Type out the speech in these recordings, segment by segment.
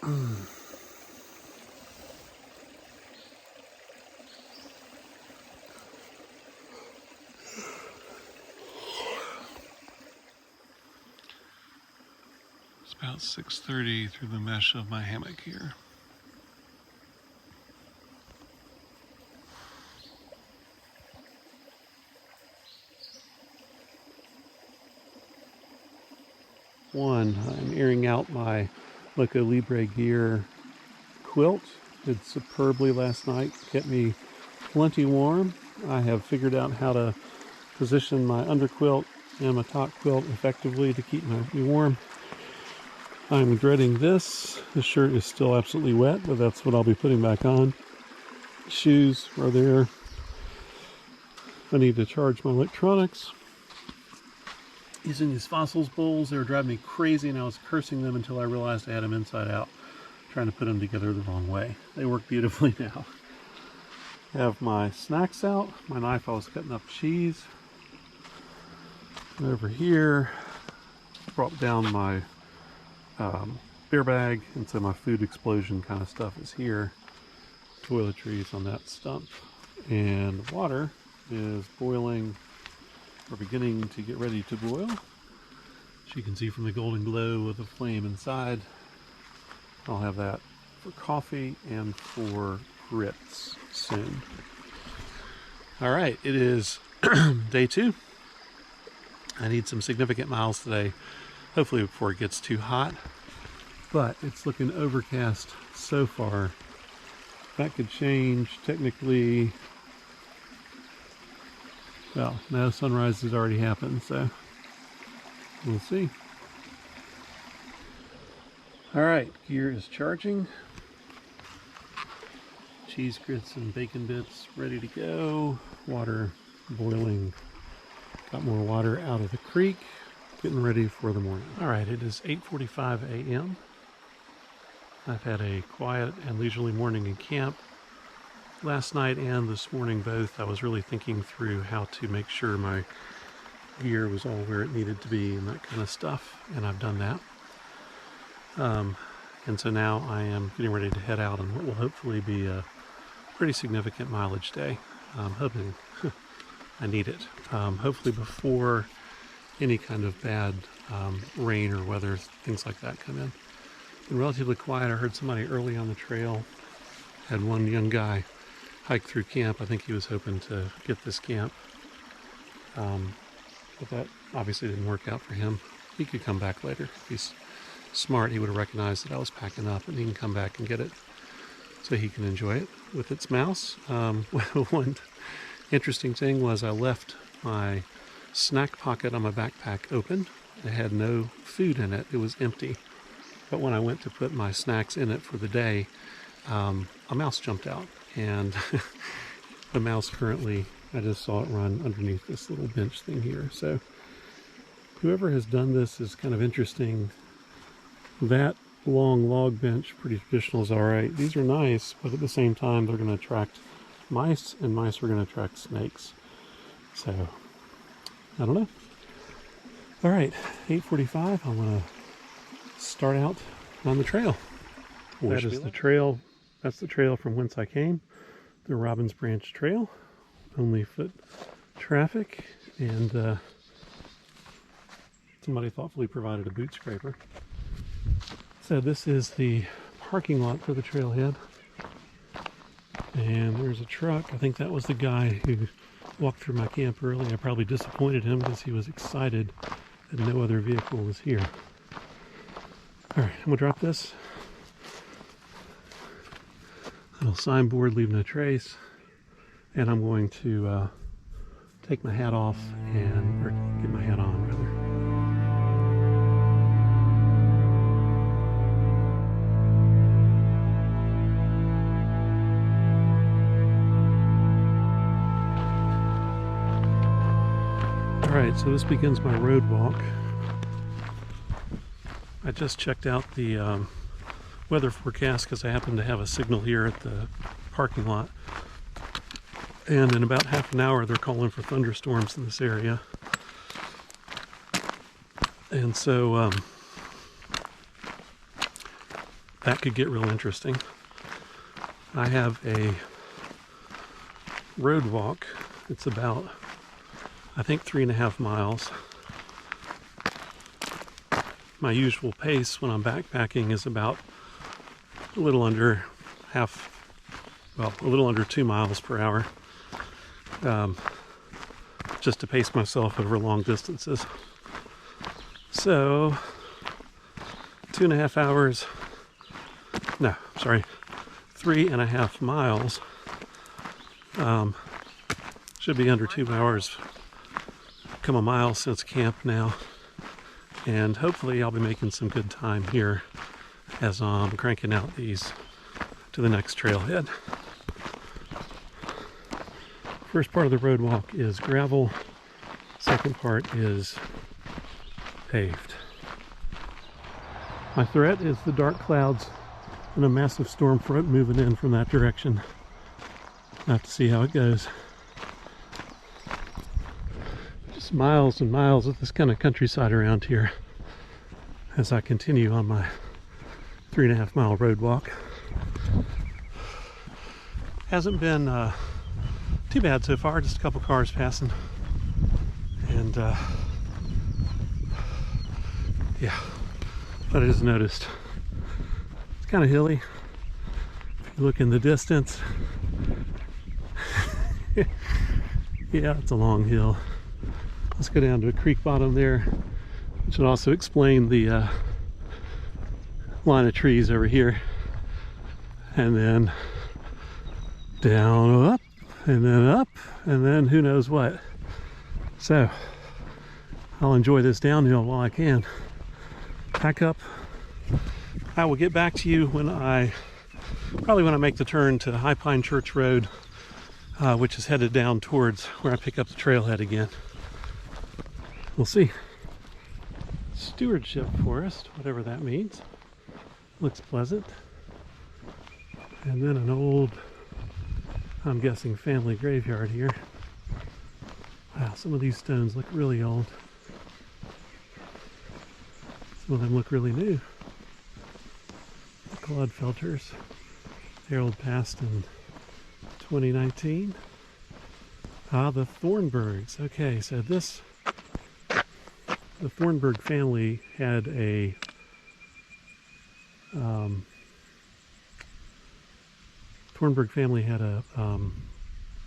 It's about 6:30 through the mesh of my hammock here. I'm airing out my Loco Libre Gear quilt. Did superbly last night, kept me plenty warm. I have figured out how to position my underquilt and my top quilt effectively to keep me warm. I'm dreading this. The shirt is still absolutely wet, but that's what I'll be putting back on. Shoes are there. I need to charge my electronics. Using these Fossils bowls, they were driving me crazy, and I was cursing them until I realized I had them inside out, trying to put them together the wrong way. They work beautifully now. I have my snacks out. My knife, I was cutting up cheese. Over here, brought down my beer bag, and so my food explosion kind of stuff is here. Toiletries on that stump. And water is boiling. We're beginning to get ready to boil. As you can see from the golden glow of the flame inside, I'll have that for coffee and for grits soon. All right, it is day 2. I need some significant miles today, hopefully before it gets too hot, but it's looking overcast so far. That could change technically. Well, no, sunrise has already happened, so we'll see. All right, gear is charging. Cheese grits and bacon bits ready to go. Water boiling. Got more water out of the creek. Getting ready for the morning. All right, it is 8:45 a.m. I've had a quiet and leisurely morning in camp. Last night and this morning both, I was really thinking through how to make sure my gear was all where it needed to be and that kind of stuff, and I've done that. And so now I am getting ready to head out on what will hopefully be a pretty significant mileage day. I'm hoping I need it. Hopefully before any kind of bad rain or weather, things like that come in. Been relatively quiet. I heard somebody early on the trail. Had one young guy hike through camp. I think he was hoping to get this camp. But that obviously didn't work out for him. He could come back later. If he's smart, he would have recognized that I was packing up, and he can come back and get it so he can enjoy it with its mouse. One interesting thing was I left my snack pocket on my backpack open. It had no food in it. It was empty. But when I went to put my snacks in it for the day, a mouse jumped out, and the mouse currently, I just saw it run underneath this little bench thing here. So whoever has done this is kind of interesting. That long log bench, pretty traditional, is all right. These are nice, but at the same time, they're going to attract mice, and mice are going to attract snakes. So I don't know. All right, 8:45. I'm going to start out on the trail. That is the trail. That's the trail from whence I came, the Robbins Branch Trail. Only foot traffic, and somebody thoughtfully provided a boot scraper. So this is the parking lot for the trailhead, and there's a truck. I think that was the guy who walked through my camp early. I probably disappointed him because he was excited that no other vehicle was here. All right, I'm gonna drop this. Little signboard, leave no trace, and I'm going to take my hat off or get my hat on rather. All right, so this begins my road walk. I just checked out the weather forecast because I happen to have a signal here at the parking lot, and in about half an hour they're calling for thunderstorms in this area. And so that could get real interesting. I have a road walk. It's about, I think, 3.5 miles. My usual pace when I'm backpacking is about a little under a little under 2 miles per hour, just to pace myself over long distances. So 2.5 hours, no, sorry, 3.5 miles, should be under 2 hours, come a mile since camp now, and hopefully I'll be making some good time here as I'm cranking out these to the next trailhead. First part of the road walk is gravel, second part is paved. My threat is the dark clouds and a massive storm front moving in from that direction. I'll have to see how it goes. Just miles and miles of this kind of countryside around here as I continue on my 3.5 mile road walk. Hasn't been too bad so far, just a couple cars passing. And yeah, but I just noticed it's kind of hilly. If you look in the distance, yeah, it's a long hill. Let's go down to a creek bottom there, which would also explain the line of trees over here, and then down, up, and then who knows what. So I'll enjoy this downhill while I can. Pack up. I will get back to you when I make the turn to High Pine Church Road, which is headed down towards where I pick up the trailhead again. We'll see. Stewardship Forest, whatever that means. Looks pleasant. And then an old, I'm guessing, family graveyard here. Wow, some of these stones look really old. Some of them look really new. MacLeod filters. Harold passed in 2019. Ah, the Thornburgs. Okay, so the Thornburg family had a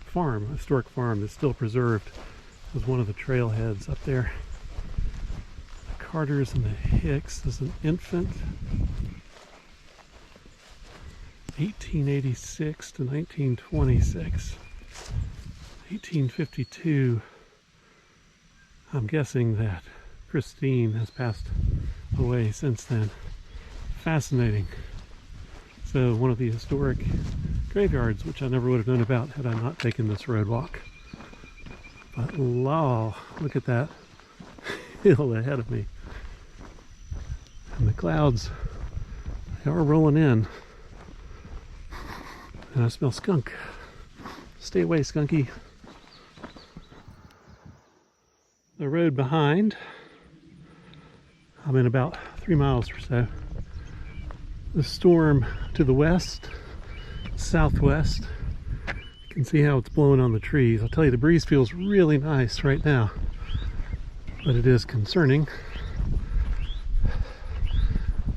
farm, a historic farm that's still preserved. It was one of the trailheads up there. The Carters and the Hicks is an infant. 1886 to 1926. 1852, I'm guessing that Christine has passed away since then. Fascinating. So one of the historic graveyards, which I never would have known about had I not taken this road walk. But law, look at that hill ahead of me. And the clouds, they are rolling in. And I smell skunk. Stay away, skunky. The road behind, I'm in about 3 miles or so. The storm to the west, southwest. You can see how it's blowing on the trees. I'll tell you, the breeze feels really nice right now, but it is concerning.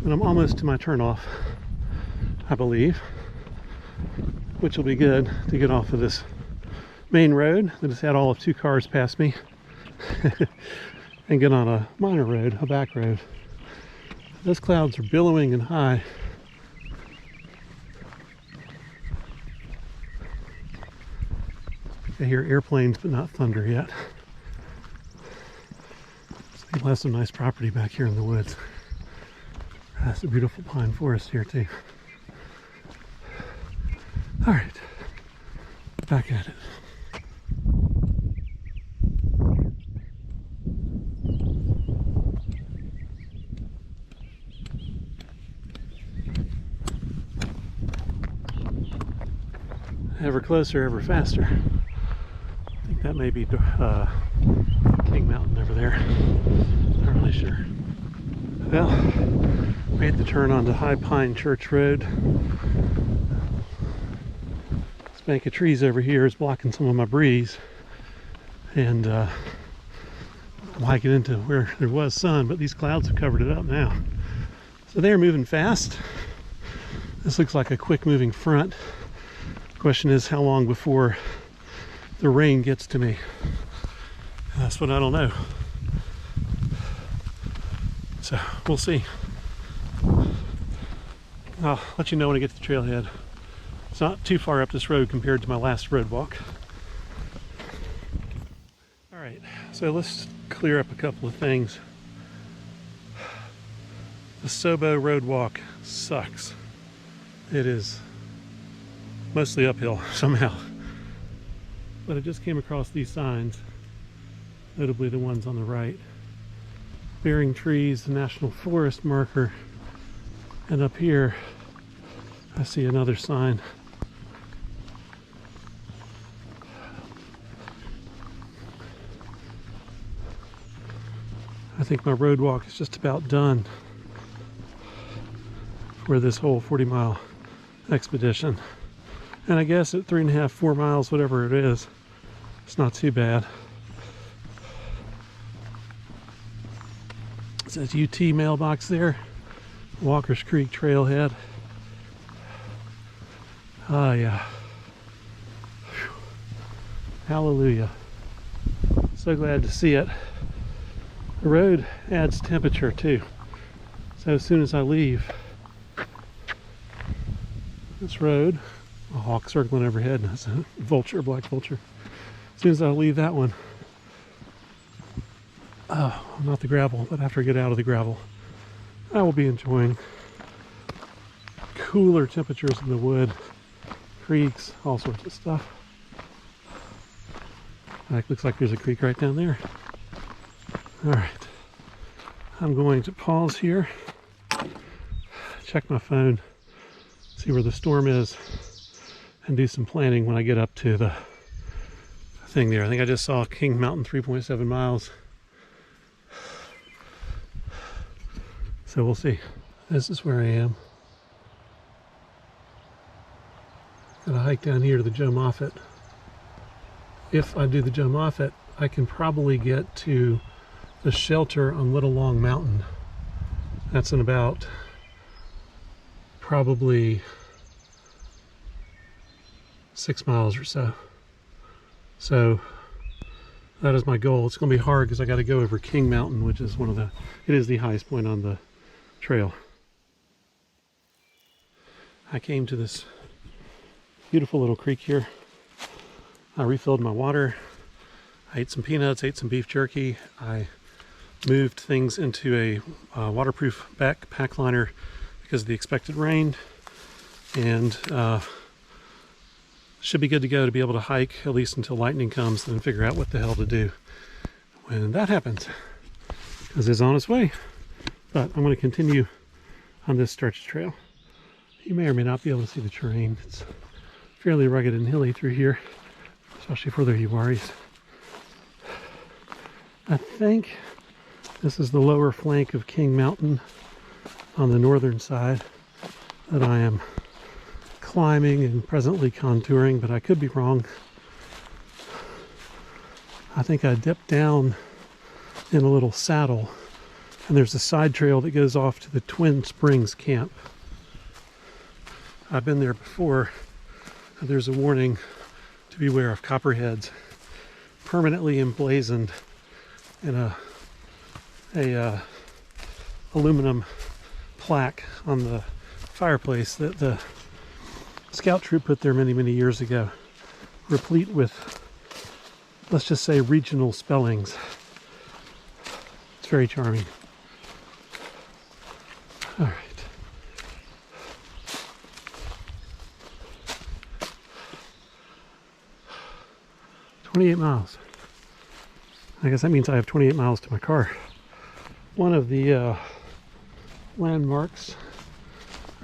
And I'm almost to my turnoff, I believe, which will be good to get off of this main road that has had all of 2 cars pass me and get on a minor road, a back road. Those clouds are billowing and high. I hear airplanes, but not thunder yet. So people have some nice property back here in the woods. That's a beautiful pine forest here too. All right, back at it. Ever closer, ever faster. I think that may be King Mountain over there. Not really sure. Well, Made the turn onto High Pine Church Road. This bank of trees over here is blocking some of my breeze, and I'm hiking into where there was sun, but these clouds have covered it up now. So they're moving fast. This looks like a quick moving front. The question is how long before the rain gets to me. That's what I don't know. So we'll see. I'll let you know when I get to the trailhead. It's not too far up this road compared to my last road walk. All right, so let's clear up a couple of things. The Sobo road walk sucks. It is mostly uphill somehow. But I just came across these signs, notably the ones on the right. Bearing trees, the National Forest marker. And up here, I see another sign. I think my road walk is just about done for this whole 40-mile expedition. And I guess at 3.5, 4 miles, whatever it is, it's not too bad. It says UT mailbox there. Walker's Creek trailhead. Ah, yeah. Whew. Hallelujah. So glad to see it. The road adds temperature too. So as soon as I leave this road, a hawk circling overhead, and that's a vulture, black vulture. As soon as I leave that one, not the gravel, but after I get out of the gravel, I will be enjoying cooler temperatures in the wood, creeks, all sorts of stuff. It looks like there's a creek right down there. All right, I'm going to pause here, check my phone, see where the storm is, and do some planning when I get up to the thing there. I think I just saw King Mountain, 3.7 miles. So we'll see. This is where I am. Gotta hike down here to the Joe Moffett. If I do the Joe Moffett, I can probably get to the shelter on Little Long Mountain. That's in about probably 6 miles or so. So that is my goal. It's going to be hard because I got to go over King Mountain, which is it is the highest point on the trail. I came to this beautiful little creek here. I refilled my water. I ate some peanuts, ate some beef jerky. I moved things into a waterproof backpack liner because of the expected rain, and should be good to go to be able to hike at least until lightning comes and then figure out what the hell to do when that happens, because it's on its way. But I'm going to continue on this stretch trail. You may or may not be able to see the terrain. It's fairly rugged and hilly through here, especially for the Uwaris. I think this is the lower flank of King Mountain on the northern side that I am climbing and presently contouring, but I could be wrong. I think I dipped down in a little saddle, and there's a side trail that goes off to the Twin Springs camp. I've been there before. There's a warning to beware of copperheads permanently emblazoned in a aluminum plaque on the fireplace that the scout troop put there many years ago, replete with, let's just say, regional spellings. It's very charming. All right. "28 miles. I guess that means I have 28 miles to my car. One of the landmarks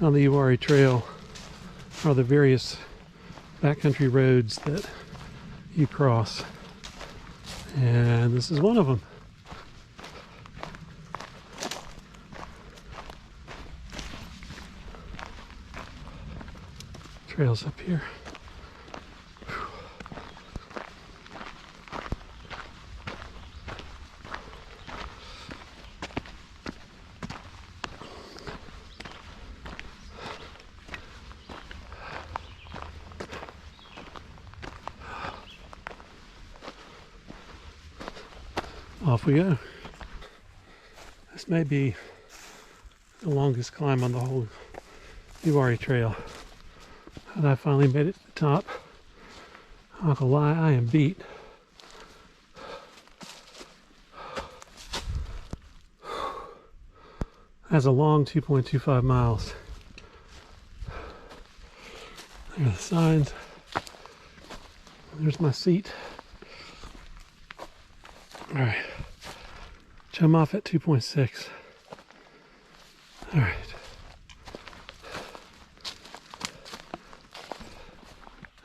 on the Uwari Trail are the various backcountry roads that you cross, and this is one of them. trails up here. Off we go. This may be the longest climb on the whole Uwharrie Trail. And I finally made it to the top. I'm not gonna lie, I am beat. That's a long 2.25 miles. There are the signs. There's my seat. All right, jump off at 2.6. All right.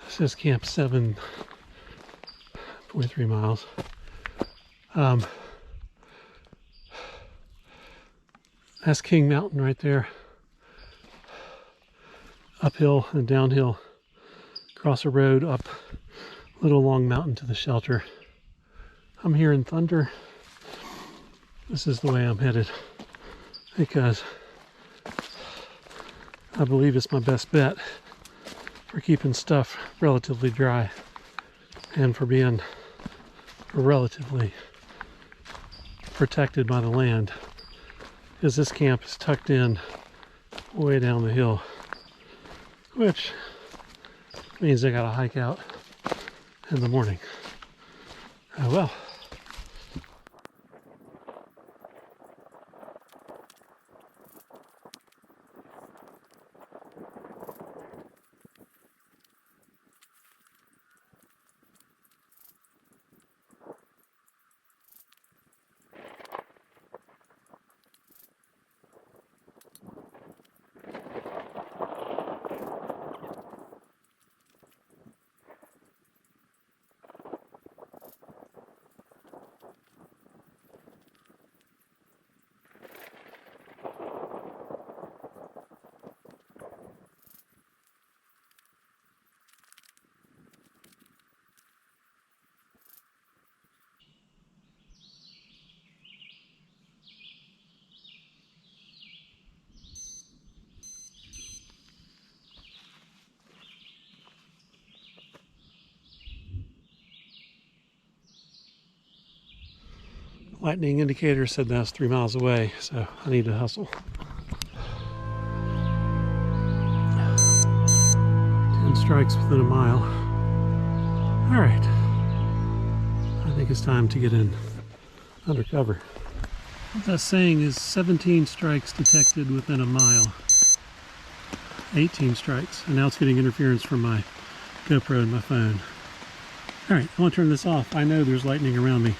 This is camp 7.3 miles. That's King Mountain right there. Uphill and downhill. Cross a road up Little Long Mountain to the shelter. I'm hearing thunder. This is the way I'm headed because I believe it's my best bet for keeping stuff relatively dry and for being relatively protected by the land, because this camp is tucked in way down the hill, which means I gotta hike out in the morning. Oh well. Lightning indicator said that's 3 miles away, so I need to hustle. 10 strikes within a mile. All right. I think it's time to get in undercover. What that's saying is 17 strikes detected within a mile. 18 strikes, and now it's getting interference from my GoPro and my phone. All right, I want to turn this off. I know there's lightning around me.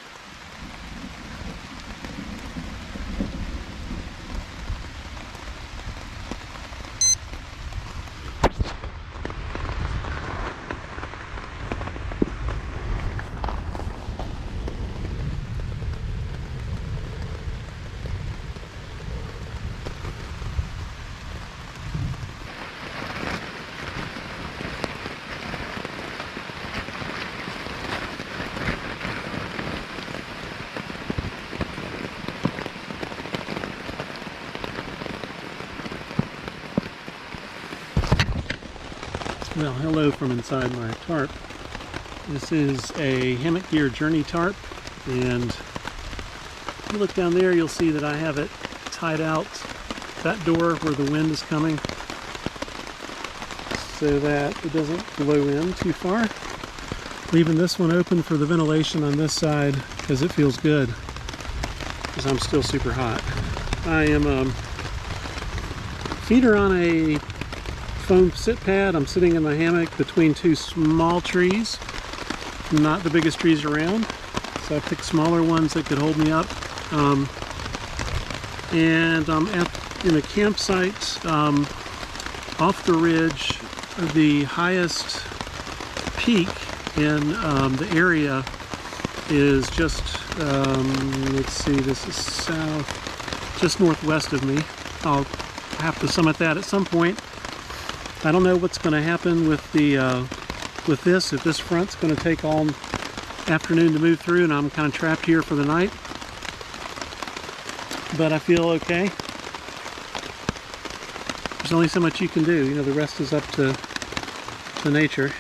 Well, hello from inside my tarp. This is a hammock gear journey tarp, and if you look down there, you'll see that I have it tied out that door where the wind is coming so that it doesn't blow in too far. Leaving this one open for the ventilation on this side because it feels good, because I'm still super hot. I am feet are on a foam sit pad. I'm sitting in my hammock between two small trees, not the biggest trees around, so I picked smaller ones that could hold me up. And I'm in a campsite off the ridge. The highest peak in the area is just, let's see, this is south, just northwest of me. I'll have to summit that at some point. I don't know what's going to happen with the with this, if this front's going to take all afternoon to move through and I'm kind of trapped here for the night. But I feel okay. There's only so much you can do. You know, the rest is up to nature.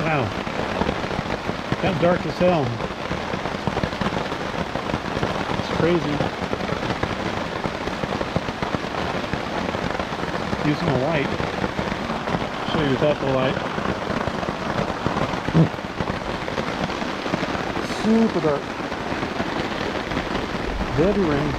Wow, got dark as hell. It's crazy. Using a light. Show you without the light. Super dark. Heavy rain.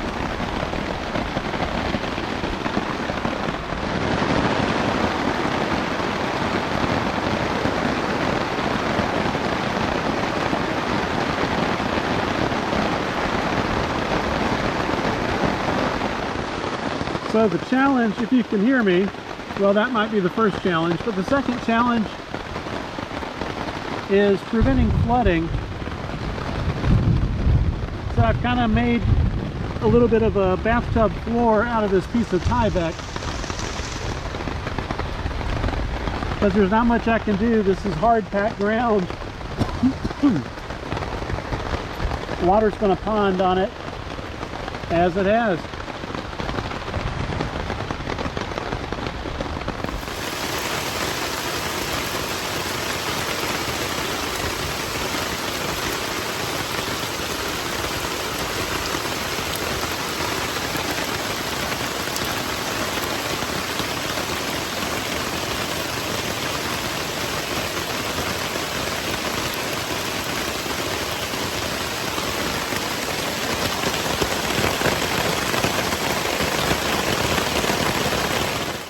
So the challenge, if you can hear me, well, that might be the first challenge, but the second challenge is preventing flooding. So I've kind of made a little bit of a bathtub floor out of this piece of Tyvek. Because there's not much I can do. This is hard packed ground. Water's going to pond on it, as it has.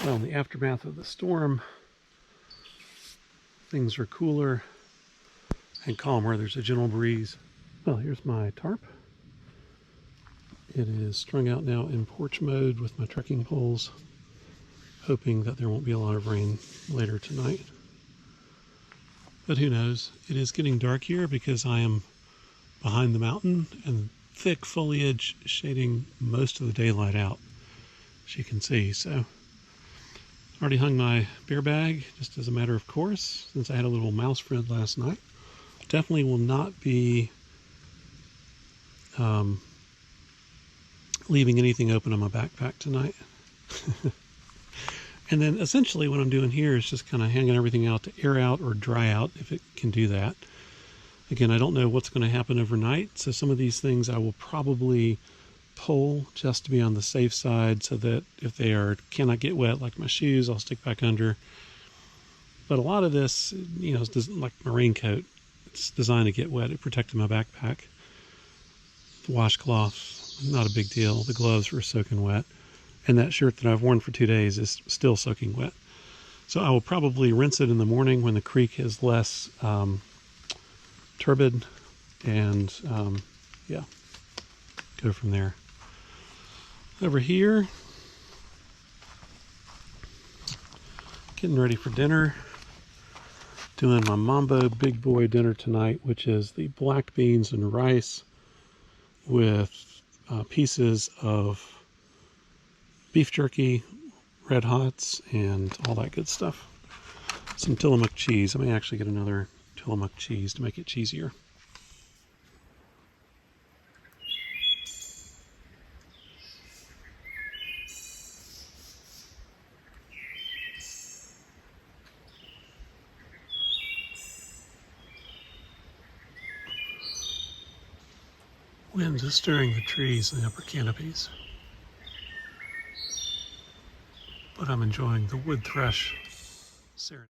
Well, in the aftermath of the storm, things are cooler and calmer. There's a gentle breeze. Well, here's my tarp. It is strung out now in porch mode with my trekking poles, hoping that there won't be a lot of rain later tonight. But who knows? It is getting dark here because I am behind the mountain and thick foliage shading most of the daylight out, as you can see. So already hung my beer bag just as a matter of course, since I had a little mouse friend last night. Definitely will not be leaving anything open on my backpack tonight. And then essentially what I'm doing here is just kind of hanging everything out to air out or dry out if it can do that. Again, I don't know what's going to happen overnight, so some of these things I will probably pull just to be on the safe side, so that if they cannot get wet, like my shoes, I'll stick back under. But a lot of this, you know, is like my raincoat. It's designed to get wet. It protected my backpack. The washcloth, not a big deal. The gloves were soaking wet. And that shirt that I've worn for 2 days is still soaking wet. So I will probably rinse it in the morning when the creek is less turbid, and yeah, go from there. Over here, getting ready for dinner. Doing my Mambo Big Boy dinner tonight, which is the black beans and rice with pieces of beef jerky, red hots, and all that good stuff. Some Tillamook cheese. I may actually get another Tillamook cheese to make it cheesier. Wind is stirring the trees in the upper canopies, but I'm enjoying the wood thrush serenade.